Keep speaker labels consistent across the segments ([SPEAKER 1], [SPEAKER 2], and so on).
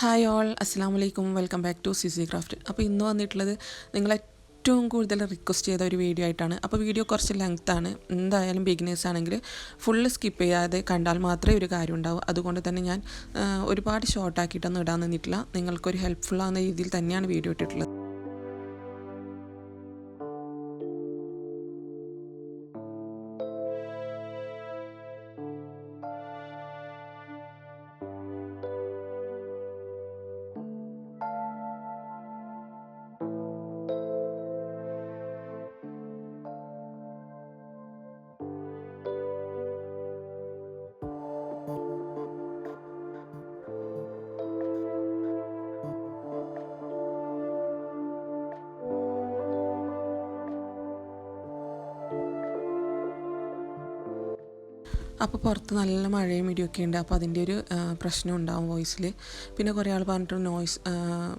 [SPEAKER 1] Hi all, അസ്സാം വലൈക്കും. Welcome back to CC craft. അപ്പോൾ ഇന്ന് വന്നിട്ടുള്ളത് നിങ്ങൾ ഏറ്റവും കൂടുതൽ റിക്വസ്റ്റ് ചെയ്ത ഒരു വീഡിയോ ആയിട്ടാണ്. അപ്പോൾ വീഡിയോ കുറച്ച് ലെങ്ത്താണ്. എന്തായാലും ബിഗിനേഴ്സ് ആണെങ്കിൽ ഫുള്ള് സ്കിപ്പ് ചെയ്യാതെ കണ്ടാൽ മാത്രമേ ഒരു കാര്യം ഉണ്ടാവൂ. അതുകൊണ്ട് തന്നെ ഞാൻ ഒരുപാട് ഷോർട്ടാക്കിയിട്ടൊന്നും ഇടാൻ നിന്നിട്ടില്ല. നിങ്ങൾക്കൊരു ഹെൽപ്ഫുൾ ആവുന്ന രീതിയിൽ തന്നെയാണ് വീഡിയോ ഇട്ടിട്ടുള്ളത്. അപ്പോൾ പുറത്ത് നല്ല മഴയും ഇടിയൊക്കെ ഉണ്ട്. അപ്പോൾ അതിൻ്റെ ഒരു പ്രശ്നം ഉണ്ടാവും വോയിസിൽ. പിന്നെ കുറേ ആൾ പറഞ്ഞിട്ട്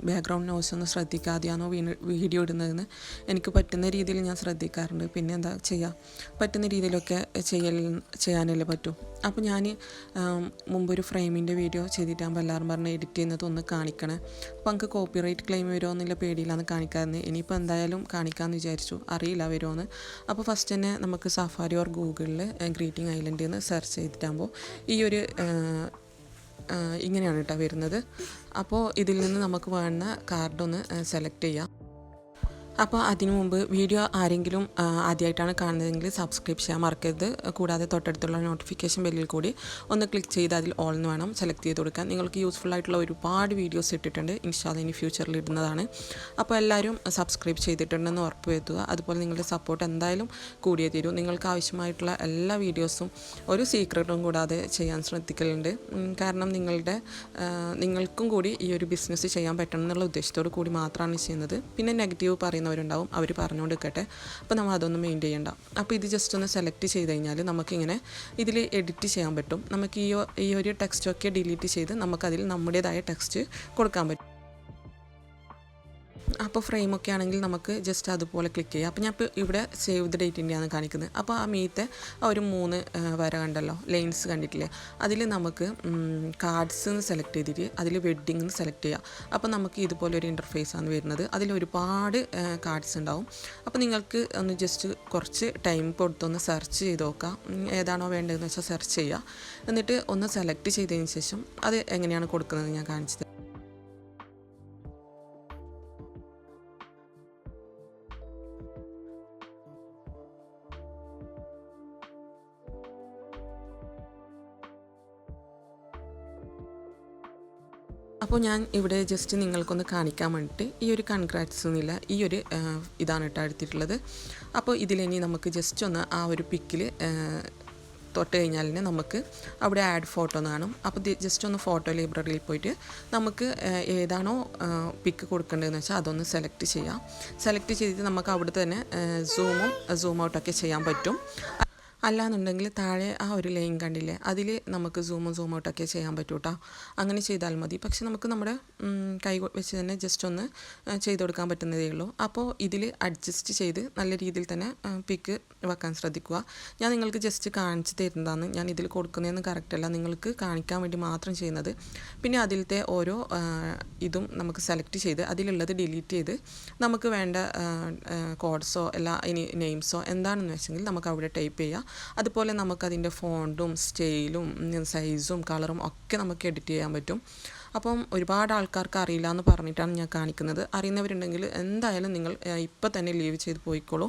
[SPEAKER 1] ബാക്ക്ഗ്രൗണ്ട് നോയ്സ് ഒന്ന് ശ്രദ്ധിക്കാതെയാണോ വീഡിയോ ഇടുന്നതെന്ന്. എനിക്ക് പറ്റുന്ന രീതിയിൽ ഞാൻ ശ്രദ്ധിക്കാറുണ്ട്. പിന്നെ എന്താ ചെയ്യുക, പറ്റുന്ന രീതിയിലൊക്കെ ചെയ്യാനല്ലേ പറ്റൂ. അപ്പോൾ ഞാൻ മുമ്പൊരു ഫ്രെയിമിൻ്റെ വീഡിയോ ചെയ്തിട്ടാകുമ്പോൾ എല്ലാവരും പറഞ്ഞ് എഡിറ്റ് ചെയ്യുന്നത് ഒന്ന് കാണിക്കണേ. അപ്പോൾ നമുക്ക് കോപ്പിറൈറ്റ് ക്ലെയിം വരുമോ എന്നുള്ള പേടിയിലാണ് കാണിക്കാറുണ്ട്. ഇനിയിപ്പോൾ എന്തായാലും കാണിക്കാമെന്ന് വിചാരിച്ചു, അറിയില്ല വരുമോയെന്ന്. അപ്പോൾ ഫസ്റ്റ് തന്നെ നമുക്ക് സഫാരി ഓർ ഗൂഗിളിൽ ഗ്രീറ്റിംഗ് ഐലൻഡിൽ നിന്ന് സെർച്ച് ചെയ്തിട്ടാകുമ്പോൾ ഈ ഒരു ഇങ്ങനെയാണ് കേട്ടോ വരുന്നത്. അപ്പോൾ ഇതിൽ നിന്ന് നമുക്ക് വേണ്ട കാർഡൊന്ന് സെലക്ട് ചെയ്യാം. അപ്പോൾ അതിനു മുമ്പ് വീഡിയോ ആരെങ്കിലും ആദ്യമായിട്ടാണ് കാണുന്നതെങ്കിൽ സബ്സ്ക്രൈബ് ചെയ്യാൻ മറക്കരുത്. കൂടാതെ തൊട്ടടുത്തുള്ള നോട്ടിഫിക്കേഷൻ ബെല്ലിൽ കൂടി ഒന്ന് ക്ലിക്ക് ചെയ്ത് അതിൽ ഓൾ എന്ന് വേണം സെലക്ട് ചെയ്ത് കൊടുക്കാൻ. നിങ്ങൾക്ക് യൂസ്ഫുൾ ആയിട്ടുള്ള ഒരുപാട് വീഡിയോസ് ഇട്ടിട്ടുണ്ട്. ഇൻഷാല്ലാ ഇനി ഫ്യൂച്ചറിൽ ഇടുന്നതാണ്. അപ്പോൾ എല്ലാവരും സബ്സ്ക്രൈബ് ചെയ്തിട്ടുണ്ടെന്ന് ഉറപ്പ് വരുത്തുക. അതുപോലെ നിങ്ങളുടെ സപ്പോർട്ട് എന്തായാലും കൂടിയേ തീരൂ. നിങ്ങൾക്ക് ആവശ്യമായിട്ടുള്ള എല്ലാ വീഡിയോസും ഒരു സീക്രട്ടും കൂടാതെ ചെയ്യാൻ ശ്രദ്ധിക്കലുണ്ട്. കാരണം നിങ്ങൾക്കും കൂടി ഈ ഒരു ബിസിനസ് ചെയ്യാൻ പറ്റണം എന്നുള്ള ഉദ്ദേശത്തോടു കൂടി മാത്രമാണ് ചെയ്യുന്നത്. പിന്നെ നെഗറ്റീവ് പറയുന്നവരുണ്ടാവും, അവർ പറഞ്ഞുകൊണ്ട് നിൽക്കട്ടെ. അപ്പോൾ നമ്മൾ അതൊന്നും മെയിൻ ചെയ്യണ്ട. അപ്പോൾ ഇത് ജസ്റ്റ് ഒന്ന് സെലക്ട് ചെയ്ത് കഴിഞ്ഞാൽ നമുക്കിങ്ങനെ ഇതിൽ എഡിറ്റ് ചെയ്യാൻ പറ്റും. നമുക്ക് ഈ ഒരു ടെക്സ്റ്റൊക്കെ ഡിലീറ്റ് ചെയ്ത് നമുക്കതിൽ നമ്മുടേതായ ടെക്സ്റ്റ് കൊടുക്കാൻ പറ്റും. അപ്പോൾ ഫ്രെയിമൊക്കെ ആണെങ്കിൽ നമുക്ക് ജസ്റ്റ് അതുപോലെ ക്ലിക്ക് ചെയ്യാം. അപ്പോൾ ഞാൻ ഇപ്പോൾ ഇവിടെ സേവ് ദ ഡേറ്റിൻ്റെയാണ് കാണിക്കുന്നത്. അപ്പോൾ ആ മീത്തെ ആ ഒരു 3 വര കണ്ടല്ലോ, ലൈൻസ് കണ്ടിട്ടില്ലേ, അതിൽ നമുക്ക് കാർഡ്സ് എന്ന് സെലക്ട് ചെയ്തിട്ട് അതിൽ വെഡ്ഡിങ് എന്ന് സെലക്ട് ചെയ്യാം. അപ്പോൾ നമുക്ക് ഇതുപോലെ ഒരു ഇൻ്റർഫേസാണ് വരുന്നത്. അതിൽ ഒരുപാട് കാർഡ്സ് ഉണ്ടാവും. അപ്പോൾ നിങ്ങൾക്ക് ഒന്ന് ജസ്റ്റ് കുറച്ച് ടൈം കൊടുത്തൊന്ന് സെർച്ച് ചെയ്ത് നോക്കാം. ഏതാണോ വേണ്ടതെന്ന് വെച്ചാൽ സെർച്ച് ചെയ്യുക. എന്നിട്ട് ഒന്ന് സെലക്ട് ചെയ്തതിന് ശേഷം അത് എങ്ങനെയാണ് കൊടുക്കുന്നത് ഞാൻ കാണിച്ചത്. അപ്പോൾ ഞാൻ ഇവിടെ ജസ്റ്റ് നിങ്ങൾക്കൊന്ന് കാണിക്കാൻ വേണ്ടിയിട്ട് ഈ ഒരു കൺഗ്രാറ്റ്സ് എന്നില്ല ഈ ഒരു ഇതാണ് കേട്ടോ എടുത്തിട്ടുള്ളത്. അപ്പോൾ ഇതിലിനി നമുക്ക് ജസ്റ്റ് ഒന്ന് ആ ഒരു പിക്കിൽ തൊട്ട് കഴിഞ്ഞാൽ നമുക്ക് അവിടെ ആഡ് ഫോട്ടോ എന്ന് കാണും. അപ്പോൾ ജസ്റ്റ് ഒന്ന് ഫോട്ടോ ലൈബ്രറിയിൽ പോയിട്ട് നമുക്ക് ഏതാണോ പിക്ക് കൊടുക്കേണ്ടതെന്ന് വെച്ചാൽ അതൊന്ന് സെലക്ട് ചെയ്യാം. സെലക്ട് ചെയ്തിട്ട് നമുക്ക് അവിടെ തന്നെ സൂം ഔട്ടൊക്കെ ചെയ്യാൻ പറ്റും. അല്ലാന്നുണ്ടെങ്കിൽ താഴെ ആ ഒരു ലൈൻ കണ്ടില്ലേ, അതിൽ നമുക്ക് സൂം ഔട്ടൊക്കെ ചെയ്യാൻ പറ്റും കേട്ടോ. അങ്ങനെ ചെയ്താൽ മതി. പക്ഷെ നമുക്ക് നമ്മുടെ കൈ വെച്ച് തന്നെ ജസ്റ്റ് ഒന്ന് ചെയ്ത് കൊടുക്കാൻ പറ്റുന്നതേ ഉള്ളൂ. അപ്പോൾ ഇതിൽ അഡ്ജസ്റ്റ് ചെയ്ത് നല്ല രീതിയിൽ തന്നെ പിക്ക് വെക്കാൻ ശ്രദ്ധിക്കുക. ഞാൻ നിങ്ങൾക്ക് ജസ്റ്റ് കാണിച്ച് തരുന്നതാണ്. ഞാൻ ഇതിൽ കൊടുക്കുന്നതെന്ന് കറക്റ്റല്ല, നിങ്ങൾക്ക് കാണിക്കാൻ വേണ്ടി മാത്രം ചെയ്യുന്നത്. പിന്നെ അതിലത്തെ ഓരോ ഇതും നമുക്ക് സെലക്ട് ചെയ്ത് അതിലുള്ളത് ഡിലീറ്റ് ചെയ്ത് നമുക്ക് വേണ്ട കോഡ്സോ ഇനി നെയിംസോ എന്താണെന്ന് വെച്ചെങ്കിൽ നമുക്ക് അവിടെ ടൈപ്പ് ചെയ്യാം. അതുപോലെ നമുക്കതിൻ്റെ ഫോണ്ടും സ്റ്റൈലും സൈസും കളറും ഒക്കെ നമുക്ക് എഡിറ്റ് ചെയ്യാൻ പറ്റും. അപ്പം ഒരുപാട് ആൾക്കാർക്ക് അറിയില്ല എന്ന് പറഞ്ഞിട്ടാണ് ഞാൻ കാണിക്കുന്നത്. അറിയുന്നവരുണ്ടെങ്കിൽ എന്തായാലും നിങ്ങൾ ഇപ്പം തന്നെ ലീവ് ചെയ്ത് പോയിക്കോളൂ.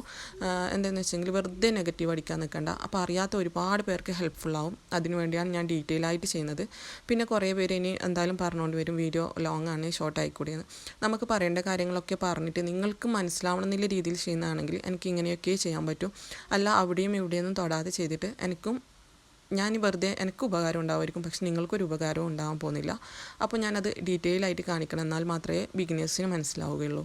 [SPEAKER 1] എന്താണെന്ന് വെച്ചെങ്കിൽ വെറുതെ നെഗറ്റീവ് അടിക്കാൻ നിൽക്കണ്ട. അപ്പോൾ അറിയാത്ത ഒരുപാട് പേർക്ക് ഹെൽപ്ഫുള്ളാവും. അതിനുവേണ്ടിയാണ് ഞാൻ ഡീറ്റെയിൽ ആയിട്ട് ചെയ്യുന്നത്. പിന്നെ കുറേ പേര് ഇനി എന്തായാലും പറഞ്ഞുകൊണ്ട് വരും വീഡിയോ ലോങ് ആണ്, ഷോർട്ട് ആയിക്കൂടിയെന്ന്. നമുക്ക് പറയേണ്ട കാര്യങ്ങളൊക്കെ പറഞ്ഞിട്ട് നിങ്ങൾക്ക് മനസ്സിലാവണം എന്നുള്ള രീതിയിൽ ചെയ്യുന്നതാണെങ്കിൽ എനിക്ക് ഇങ്ങനെയൊക്കെ ചെയ്യാൻ പറ്റും. അല്ല അവിടെയും ഇവിടെയൊന്നും തൊടാതെ ചെയ്തിട്ട് ഞാൻ വെറുതെ എനിക്ക് ഉപകാരം ഉണ്ടാവുമായിരിക്കും, പക്ഷെ നിങ്ങൾക്കൊരു ഉപകാരവും ഉണ്ടാകാൻ പോകുന്നില്ല. അപ്പോൾ ഞാനത് ഡീറ്റെയിൽ ആയിട്ട് കാണിക്കണം, എന്നാൽ മാത്രമേ ബിഗിനേഴ്സിന് മനസ്സിലാവുകയുള്ളൂ.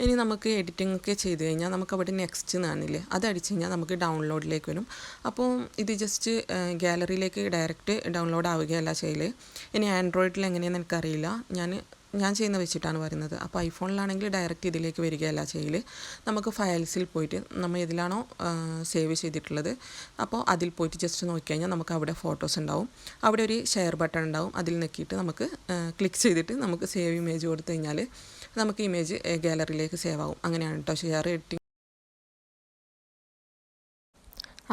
[SPEAKER 1] ഇനി നമുക്ക് എഡിറ്റിംഗ് ഒക്കെ ചെയ്ത് കഴിഞ്ഞാൽ നമുക്ക് അവിടെ നെക്സ്റ്റ് എന്നാണില്ലേ, അത് അടിച്ച് കഴിഞ്ഞാൽ നമുക്ക് ഡൗൺലോഡിലേക്ക് വരും. അപ്പോൾ ഇത് ജസ്റ്റ് ഗാലറിയിലേക്ക് ഡയറക്റ്റ് ഡൗൺലോഡ് ആവുകയല്ല ചെയ്യൽ. ഇനി ആൻഡ്രോയിഡിൽ എങ്ങനെയാണെന്ന് എനിക്കറിയില്ല, ഞാൻ ചെയ്യുന്ന വെച്ചിട്ടാണ് പറയുന്നത്. അപ്പോൾ ഐഫോണിലാണെങ്കിൽ ഡയറക്റ്റ് ഇതിലേക്ക് വരികയല്ല ചെയ്യൽ. നമുക്ക് ഫയൽസിൽ പോയിട്ട് നമ്മൾ ഇതിലാണോ സേവ് ചെയ്തിട്ടുള്ളത് അപ്പോൾ അതിൽ പോയിട്ട് ജസ്റ്റ് നോക്കിക്കഴിഞ്ഞാൽ നമുക്ക് അവിടെ ഫോട്ടോസ് ഉണ്ടാവും. അവിടെ ഒരു ഷെയർ ബട്ടൺ ഉണ്ടാവും, അതിൽ നോക്കിയിട്ട് നമുക്ക് ക്ലിക്ക് ചെയ്തിട്ട് നമുക്ക് സേവ് ഇമേജ് കൊടുത്തു കഴിഞ്ഞാൽ നമുക്ക് ഇമേജ് ഗാലറിയിലേക്ക് സേവ് ആവും. അങ്ങനെയാണ് കേട്ടോ ഷെയർ എഡിറ്റിംഗ്.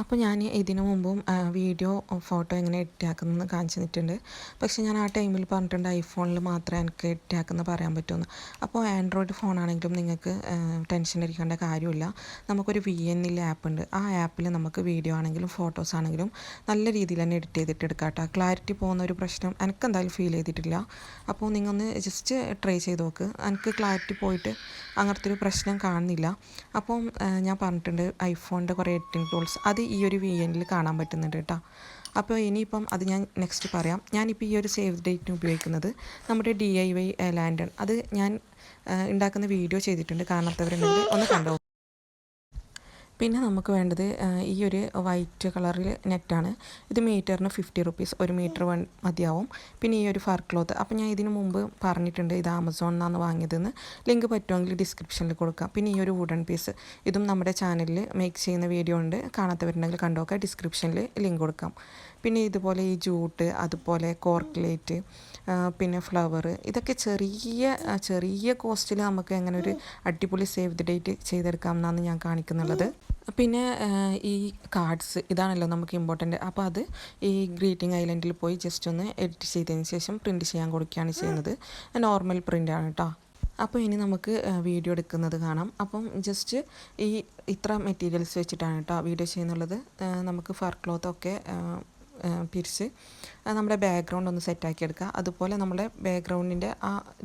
[SPEAKER 1] അപ്പോൾ ഞാൻ ഇതിനു മുമ്പും വീഡിയോ ഫോട്ടോ എങ്ങനെ എഡിറ്റ് ആക്കുന്നതെന്ന് കാണിച്ചു തന്നിട്ടുണ്ട്. പക്ഷേ ഞാൻ ആ ടൈമിൽ പറഞ്ഞിട്ടുണ്ട് ഐഫോണിൽ മാത്രമേ എനിക്ക് എഡിറ്റ് ആക്കുന്നത് പറയാൻ പറ്റുമെന്ന്. അപ്പോൾ ആൻഡ്രോയിഡ് ഫോണാണെങ്കിലും നിങ്ങൾക്ക് ടെൻഷൻ അടിക്കേണ്ട കാര്യമില്ല. നമുക്കൊരു VN ആപ്പ് ഉണ്ട്. ആ ആപ്പിൽ നമുക്ക് വീഡിയോ ആണെങ്കിലും ഫോട്ടോസ് ആണെങ്കിലും നല്ല രീതിയിൽ തന്നെ എഡിറ്റ് ചെയ്തിട്ട് എടുക്കാം കേട്ടോ. ക്ലാരിറ്റി പോകുന്ന ഒരു പ്രശ്നം എനിക്ക് എന്തായാലും ഫീൽ ചെയ്തിട്ടില്ല. അപ്പോൾ നിങ്ങൾ ഒന്ന് ജസ്റ്റ് ട്രൈ ചെയ്ത് നോക്ക്. എനിക്ക് ക്ലാരിറ്റി പോയിട്ട് അങ്ങനത്തെ ഒരു പ്രശ്നം കാണുന്നില്ല. അപ്പം ഞാൻ പറഞ്ഞിട്ടുണ്ട് ഐഫോണിൻ്റെ കുറേ എഡിറ്റിംഗ് ടൂൾസ് അത് ഈ ഒരു VN കാണാൻ പറ്റുന്നുണ്ട് കേട്ടോ. അപ്പോൾ ഇനിയിപ്പം അത് ഞാൻ നെക്സ്റ്റ് പറയാം. ഞാനിപ്പോൾ ഈ ഒരു സേവ് ഡേറ്റിന് ഉപയോഗിക്കുന്നത് നമ്മുടെ DIY ലാൻഡൺ. അത് ഞാൻ ഉണ്ടാക്കുന്ന വീഡിയോ ചെയ്തിട്ടുണ്ട്, കാണാത്തവരുണ്ടെങ്കിൽ ഒന്ന് കണ്ടോ. പിന്നെ നമുക്ക് വേണ്ടത് ഈ ഒരു വൈറ്റ് കളറിൽ നെറ്റാണ്. ഇത് മീറ്ററിന് 50 റുപ്പീസ്, 1 മീറ്റർ മതിയാവും. പിന്നെ ഈ ഒരു ഫർ ക്ലോത്ത്, അപ്പോൾ ഞാൻ ഇതിന് മുമ്പ് പറഞ്ഞിട്ടുണ്ട് ഇത് ആമസോണിൽ നിന്നാണ് വാങ്ങിയതെന്ന്. ലിങ്ക് പറ്റുമെങ്കിൽ ഡിസ്ക്രിപ്ഷനിൽ കൊടുക്കാം. പിന്നെ ഈ ഒരു വുഡൻ പീസ്, ഇതും നമ്മുടെ ചാനലിൽ മേക്ക് ചെയ്യുന്ന വീഡിയോ ഉണ്ട്, കാണാത്തവരുണ്ടെങ്കിൽ കണ്ടുനോക്കാം, ഡിസ്ക്രിപ്ഷനിൽ ലിങ്ക് കൊടുക്കാം. പിന്നെ ഇതുപോലെ ഈ ജൂട്ട്, അതുപോലെ കോർക്കിലേറ്റ്, പിന്നെ ഫ്ലവർ, ഇതൊക്കെ ചെറിയ കോസ്റ്റിൽ നമുക്ക് എങ്ങനെ ഒരു അടിപൊളി സേവ് ദി ഡേറ്റ് ചെയ്തെടുക്കാം എന്നാണ് ഞാൻ കാണിക്കുന്നുള്ളത്. പിന്നെ ഈ കാർഡ്സ് ഇതാണല്ലോ നമുക്ക് ഇമ്പോർട്ടൻ്റ്. അപ്പോൾ അത് ഈ ഗ്രീറ്റിംഗ് ഐലൻഡിൽ പോയി ജസ്റ്റ് ഒന്ന് എഡിറ്റ് ചെയ്തതിന് ശേഷം പ്രിൻറ്റ് ചെയ്യാൻ കൊടുക്കുകയാണ് ചെയ്യുന്നത്. നോർമൽ പ്രിൻ്റാണ് കേട്ടോ. അപ്പോൾ ഇനി നമുക്ക് വീഡിയോ എടുക്കുന്നത് കാണാം. അപ്പം ജസ്റ്റ് ഇത്ര മെറ്റീരിയൽസ് വെച്ചിട്ടാണ് കേട്ടോ വീഡിയോ ചെയ്യുന്നുള്ളത്. നമുക്ക് ഫർ ക്ലോത്തൊക്കെ പിരിച്ച് നമ്മുടെ ബാക്ക്ഗ്രൗണ്ട് ഒന്ന് സെറ്റാക്കി എടുക്കുക. അതുപോലെ നമ്മുടെ ബാക്ക്ഗ്രൗണ്ടിൻ്റെ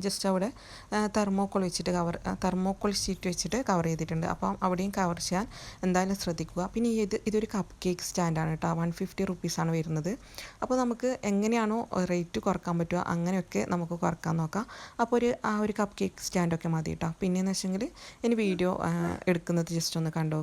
[SPEAKER 1] ജസ്റ്റ് അവിടെ തെർമോക്കോൾ ഷീറ്റ് വെച്ചിട്ട് കവർ ചെയ്തിട്ടുണ്ട്. അപ്പം അവിടെയും കവർ ചെയ്യാൻ എന്തായാലും ശ്രദ്ധിക്കുക. പിന്നെ ഇതൊരു കപ്പ് കേക്ക് സ്റ്റാൻഡാണ് കേട്ടോ. 150 റുപ്പീസാണ് വരുന്നത്. അപ്പോൾ നമുക്ക് എങ്ങനെയാണോ റേറ്റ് കുറക്കാൻ പറ്റുക അങ്ങനെയൊക്കെ നമുക്ക് കുറക്കാൻ നോക്കാം. അപ്പോൾ ഒരു കപ്പ് കേക്ക് സ്റ്റാൻഡൊക്കെ മതി കേട്ടോ. പിന്നെയെന്ന് വെച്ചെങ്കിൽ ഇനി വീഡിയോ എടുക്കുന്നത് ജസ്റ്റ് ഒന്ന് കണ്ടു.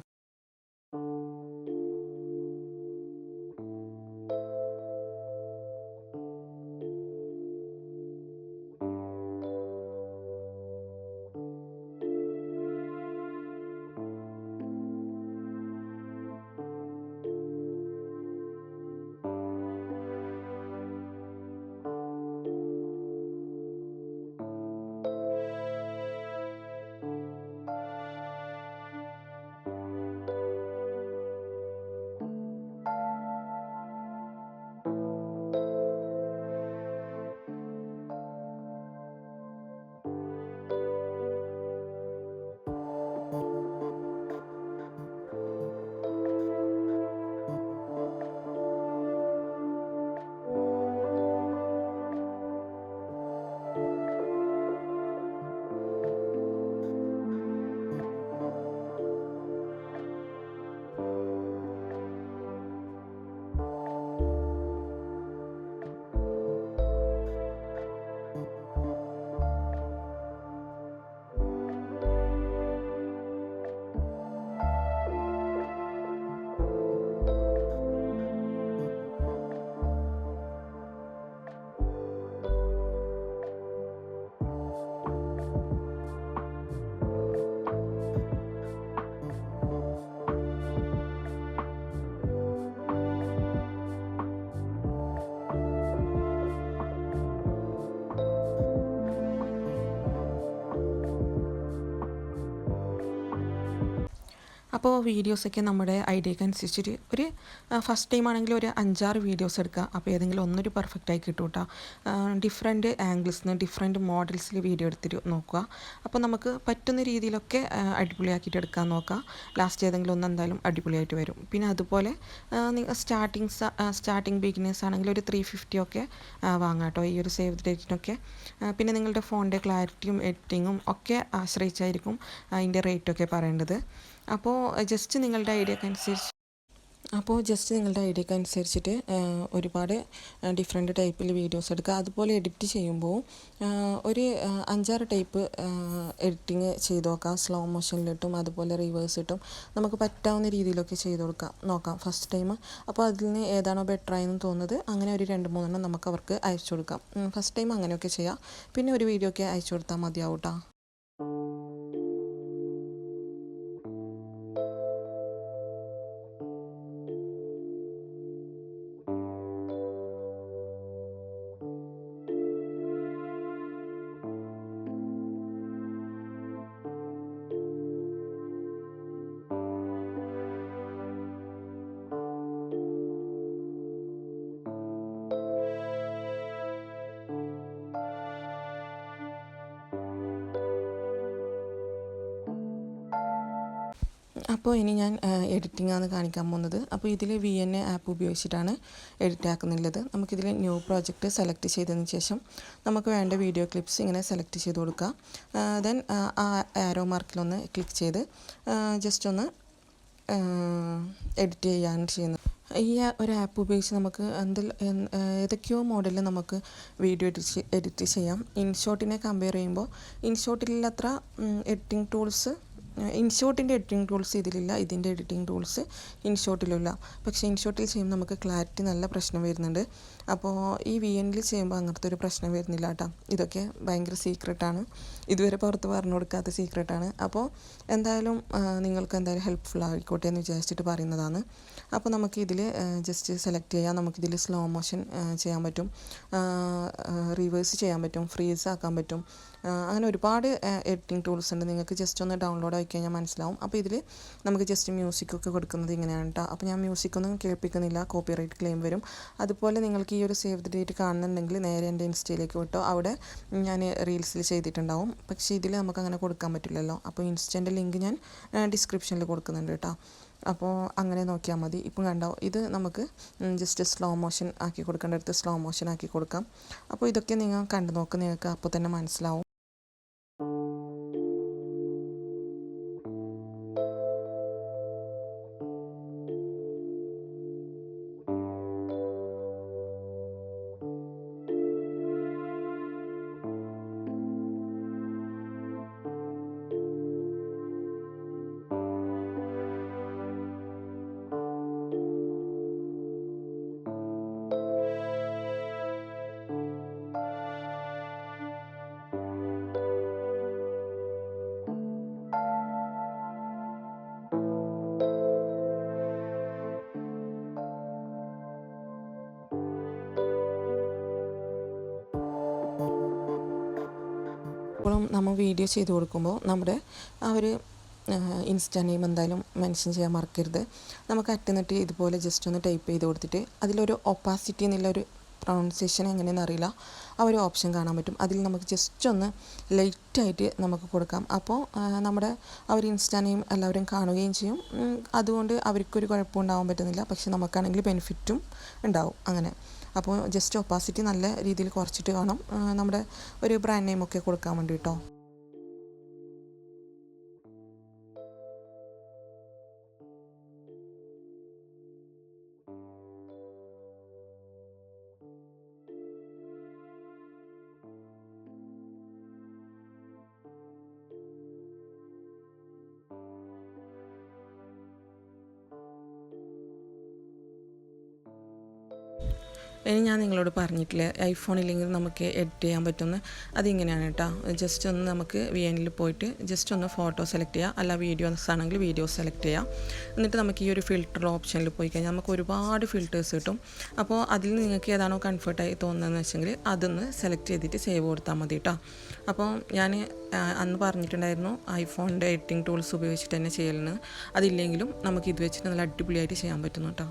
[SPEAKER 1] അപ്പോൾ വീഡിയോസൊക്കെ നമ്മുടെ ഐഡിയക്ക് അനുസരിച്ചിട്ട് ഒരു ഫസ്റ്റ് ടൈം ആണെങ്കിൽ ഒരു 5-6 വീഡിയോസ് എടുക്കുക. അപ്പോൾ ഏതെങ്കിലും ഒന്നൊരു പെർഫെക്റ്റായി കിട്ടും കേട്ടോ. ഡിഫറെൻറ്റ് ആംഗിൾസിന് ഡിഫറെൻറ്റ് മോഡൽസിൽ വീഡിയോ എടുത്തിട്ട് നോക്കുക. അപ്പോൾ നമുക്ക് പറ്റുന്ന രീതിയിലൊക്കെ അടിപൊളിയാക്കിയിട്ട് എടുക്കാൻ നോക്കുക. ലാസ്റ്റ് ഏതെങ്കിലും ഒന്ന് എന്തായാലും അടിപൊളിയായിട്ട് വരും. പിന്നെ അതുപോലെ സ്റ്റാർട്ടിങ് ബിഗിനേഴ്സ് ആണെങ്കിൽ ഒരു 350 ഒക്കെ വാങ്ങാം കേട്ടോ ഈ ഒരു സേവ് ദി ഡേറ്റിനൊക്കെ. പിന്നെ നിങ്ങളുടെ ഫോണിൻ്റെ ക്ലാരിറ്റിയും എഡിറ്റിങ്ങും ഒക്കെ ആശ്രയിച്ചായിരിക്കും അതിൻ്റെ റേറ്റൊക്കെ പറയേണ്ടത്. അപ്പോൾ ജസ്റ്റ് നിങ്ങളുടെ ഐഡിയക്ക് അനുസരിച്ച് അപ്പോൾ ജസ്റ്റ് നിങ്ങളുടെ ഐഡിയക്ക് അനുസരിച്ചിട്ട് ഒരുപാട് ഡിഫറെൻറ്റ് ടൈപ്പിൽ വീഡിയോസ് എടുക്കുക. അതുപോലെ എഡിറ്റ് ചെയ്യുമ്പോൾ ഒരു 5-6 ടൈപ്പ് എഡിറ്റിങ് ചെയ്ത് നോക്കാം. സ്ലോ മോഷനിലിട്ടും അതുപോലെ റിവേഴ്സ് ഇട്ടും നമുക്ക് പറ്റാവുന്ന രീതിയിലൊക്കെ ചെയ്ത് നോക്കാം ഫസ്റ്റ് ടൈം. അപ്പോൾ അതിൽ നിന്ന് ഏതാണോ ബെറ്ററായെന്ന് തോന്നുന്നത് അങ്ങനെ ഒരു 2-3 നമുക്ക് അവർക്ക് അയച്ചു കൊടുക്കാം. ഫസ്റ്റ് ടൈം അങ്ങനെയൊക്കെ ചെയ്യാം. പിന്നെ ഒരു വീഡിയോ ഒക്കെ അയച്ചു കൊടുത്താൽ മതിയാവും കേട്ടോ. അപ്പോൾ ഇനി ഞാൻ എഡിറ്റിംഗ് ആണ് കാണിക്കാൻ പോകുന്നത്. അപ്പോൾ ഇതിൽ VN ആപ്പ് ഉപയോഗിച്ചിട്ടാണ് എഡിറ്റ് ആക്കുന്നുള്ളത്. നമുക്കിതിൽ ന്യൂ പ്രോജക്റ്റ് സെലക്ട് ചെയ്തതിന് ശേഷം നമുക്ക് വേണ്ട വീഡിയോ ക്ലിപ്സ് ഇങ്ങനെ സെലക്ട് ചെയ്ത് കൊടുക്കുക. ദെൻ ആ ആരോ മാർക്കിലൊന്ന് ക്ലിക്ക് ചെയ്ത് ജസ്റ്റ് ഒന്ന് എഡിറ്റ് ചെയ്യാണ് ചെയ്യുന്നത്. ഈ ഒരു ആപ്പ് ഉപയോഗിച്ച് നമുക്ക് ഏതൊക്കെയോ മോഡലിൽ നമുക്ക് വീഡിയോ എഡിറ്റ് ചെയ്യാം. ഇൻഷോട്ടിനെ കമ്പയർ ചെയ്യുമ്പോൾ ഇൻഷോട്ടിലത്ര എഡിറ്റിംഗ് ടൂൾസ് ഇൻഷോട്ടിൻ്റെ എഡിറ്റിംഗ് ടൂൾസ് ഇതിലില്ല. ഇതിൻ്റെ എഡിറ്റിംഗ് ടൂൾസ് ഇൻഷോട്ടിലില്ല. പക്ഷേ ഇൻഷോട്ടിൽ ചെയ്യുമ്പോൾ നമുക്ക് ക്ലാരിറ്റി നല്ല പ്രശ്നം വരുന്നുണ്ട്. അപ്പോൾ ഈ VNൽ ചെയ്യുമ്പോൾ അങ്ങനത്തെ ഒരു പ്രശ്നം വരുന്നില്ല കേട്ടോ. ഇതൊക്കെ ഭയങ്കര സീക്രട്ടാണ്, ഇതുവരെ പുറത്ത് പറഞ്ഞു കൊടുക്കാത്ത സീക്രട്ടാണ്. അപ്പോൾ എന്തായാലും നിങ്ങൾക്ക് എന്തായാലും ഹെൽപ്ഫുൾ ആയിക്കോട്ടെ എന്ന് വിചാരിച്ചിട്ട് പറയുന്നതാണ്. അപ്പോൾ നമുക്കിതിൽ ജസ്റ്റ് സെലക്ട് ചെയ്യാം. നമുക്കിതിൽ സ്ലോ മോഷൻ ചെയ്യാൻ പറ്റും, റിവേഴ്സ് ചെയ്യാൻ പറ്റും, ഫ്രീസ് ആക്കാൻ പറ്റും. അങ്ങനെ ഒരുപാട് എഡിറ്റിംഗ് ടൂൾസ് ഉണ്ട്. നിങ്ങൾക്ക് ജസ്റ്റ് ഒന്ന് ഡൗൺലോഡ് ആക്കി കഴിഞ്ഞാൽ മനസ്സിലാവും. അപ്പോൾ ഇതിൽ നമുക്ക് ജസ്റ്റ് മ്യൂസിക്കൊക്കെ കൊടുക്കുന്നത് ഇങ്ങനെയാണ് കേട്ടോ. അപ്പോൾ ഞാൻ മ്യൂസിക്കൊന്നും കേൾപ്പിക്കുന്നില്ല, കോപ്പിറൈറ്റ് ക്ലെയിം വരും. അതുപോലെ നിങ്ങൾക്ക് ഈ ഒരു സേവ് ദ ഡേറ്റ് കാണുന്നുണ്ടെങ്കിൽ നേരെ എൻ്റെ ഇൻസ്റ്റയിലേക്ക് വിട്ടോ, അവിടെ ഞാൻ റീൽസിൽ ചെയ്തിട്ടുണ്ടാവും. പക്ഷേ ഇതിൽ നമുക്ക് അങ്ങനെ കൊടുക്കാൻ പറ്റില്ലല്ലോ. അപ്പോൾ ഇൻസ്റ്റൻ്റെ ലിങ്ക് ഞാൻ ഡിസ്ക്രിപ്ഷനിൽ കൊടുക്കുന്നുണ്ട് കേട്ടോ. അപ്പോൾ അങ്ങനെ നോക്കിയാൽ മതി. ഇപ്പം കണ്ടോ, ഇത് നമുക്ക് ജസ്റ്റ് സ്ലോ മോഷൻ ആക്കി കൊടുക്കേണ്ടടുത്ത് സ്ലോ മോഷൻ ആക്കി കൊടുക്കാം. അപ്പോൾ ഇതൊക്കെ നിങ്ങൾ കണ്ടു നോക്ക്, നിങ്ങൾക്ക് അപ്പോൾ തന്നെ മനസ്സിലാവും. എപ്പോഴും നമ്മൾ വീഡിയോ ചെയ്ത് കൊടുക്കുമ്പോൾ നമ്മുടെ ആ ഒരു ഇൻസ്റ്റാ നെയിം എന്തായാലും മെൻഷൻ ചെയ്യാൻ മറക്കരുത്. നമുക്ക് അറ്റുന്നിട്ട് ഇതുപോലെ ജസ്റ്റ് ഒന്ന് ടൈപ്പ് ചെയ്ത് കൊടുത്തിട്ട് അതിലൊരു ഒപ്പാസിറ്റി എന്നുള്ളൊരു പ്രൊണൗൺസിയേഷൻ എങ്ങനെയെന്ന് അറിയില്ല, ആ ഒരു ഓപ്ഷൻ കാണാൻ പറ്റും. അതിൽ നമുക്ക് ജസ്റ്റ് ഒന്ന് ലൈറ്റായിട്ട് നമുക്ക് കൊടുക്കാം. അപ്പോൾ നമ്മുടെ ആ ഒരു ഇൻസ്റ്റാ നെയിം എല്ലാവരും കാണുകയും ചെയ്യും. അതുകൊണ്ട് അവർക്കൊരു കുഴപ്പമുണ്ടാവാൻ പറ്റുന്നില്ല, പക്ഷെ നമുക്കാണെങ്കിൽ ബെനിഫിറ്റും ഉണ്ടാവും അങ്ങനെ. അപ്പോൾ ജസ്റ്റ് ഒപ്പാസിറ്റി നല്ല രീതിയിൽ കുറച്ചിട്ട് വേണം നമ്മുടെ ഒരു ബ്രാൻഡ് നെയിമൊക്കെ കൊടുക്കാൻ വേണ്ടി കേട്ടോ. ഇനി ഞാൻ നിങ്ങളോട് പറഞ്ഞിട്ടില്ലേ ഐഫോണില്ലെങ്കിൽ നമുക്ക് എഡിറ്റ് ചെയ്യാൻ പറ്റുമെന്ന്, അതിങ്ങനെയാണ് കേട്ടോ. ജസ്റ്റ് ഒന്ന് നമുക്ക് VNൽ പോയിട്ട് ജസ്റ്റ് ഒന്ന് ഫോട്ടോ സെലക്ട് ചെയ്യുക, അല്ല വീഡിയോസ് ആണെങ്കിൽ വീഡിയോ സെലക്ട് ചെയ്യുക. എന്നിട്ട് നമുക്ക് ഈ ഒരു ഫിൽറ്റർ ഓപ്ഷനിൽ പോയി കഴിഞ്ഞാൽ നമുക്ക് ഒരുപാട് ഫിൽറ്റേഴ്സ് കിട്ടും. അപ്പോൾ അതിൽ നിങ്ങൾക്ക് ഏതാണോ കംഫർട്ടായി തോന്നുന്നതെന്ന് വെച്ചെങ്കിൽ അതൊന്ന് സെലക്ട് ചെയ്തിട്ട് സേവ് കൊടുത്താൽ മതി കേട്ടോ. അപ്പോൾ ഞാൻ അന്ന് പറഞ്ഞിട്ടുണ്ടായിരുന്നു ഐഫോണിൻ്റെ എഡിറ്റിംഗ് ടൂൾസ് ഉപയോഗിച്ചിട്ട് തന്നെ ചെയ്യലെന്ന്. അതില്ലെങ്കിലും നമുക്ക് ഇത് വെച്ചിട്ട് നല്ല അടിപൊളിയായിട്ട് ചെയ്യാൻ പറ്റുന്നു കേട്ടോ.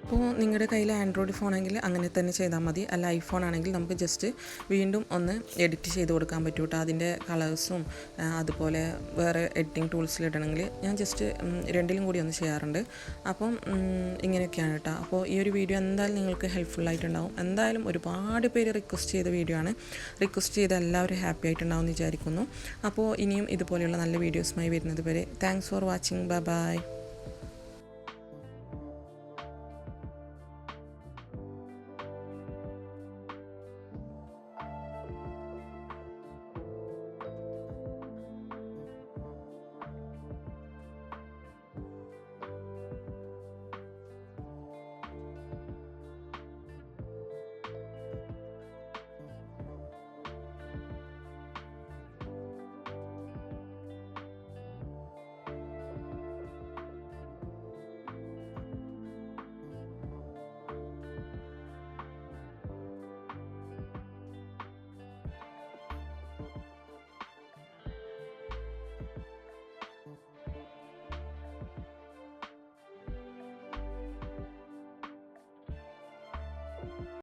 [SPEAKER 1] അപ്പോൾ നിങ്ങളുടെ കയ്യിൽ ആൻഡ്രോയിഡ് ഫോണെങ്കിൽ അങ്ങനെ തന്നെ ചെയ്താൽ മതി. അല്ല ഐഫോൺ ആണെങ്കിൽ നമുക്ക് ജസ്റ്റ് വീണ്ടും ഒന്ന് എഡിറ്റ് ചെയ്ത് കൊടുക്കാൻ പറ്റും കേട്ടോ. അതിൻ്റെ കളേഴ്സും അതുപോലെ വേറെ എഡിറ്റിംഗ് ടൂൾസിലിടണമെങ്കിൽ ഞാൻ ജസ്റ്റ് രണ്ടിലും കൂടി ഒന്ന് ചെയ്യാറുണ്ട്. അപ്പം ഇങ്ങനെയൊക്കെയാണ് കേട്ടോ. അപ്പോൾ ഈ ഒരു വീഡിയോ എന്തായാലും നിങ്ങൾക്ക് ഹെൽപ്ഫുള്ളായിട്ടുണ്ടാവും. എന്തായാലും ഒരുപാട് പേര് റിക്വസ്റ്റ് ചെയ്ത വീഡിയോ ആണ്. റിക്വസ്റ്റ് ചെയ്ത് എല്ലാവരും ഹാപ്പി ആയിട്ടുണ്ടാവും എന്ന് വിചാരിക്കുന്നു. അപ്പോൾ ഇനിയും ഇതുപോലെയുള്ള നല്ല വീഡിയോസുമായി വരുന്നത് വരെ thanks for watching. Bye bye.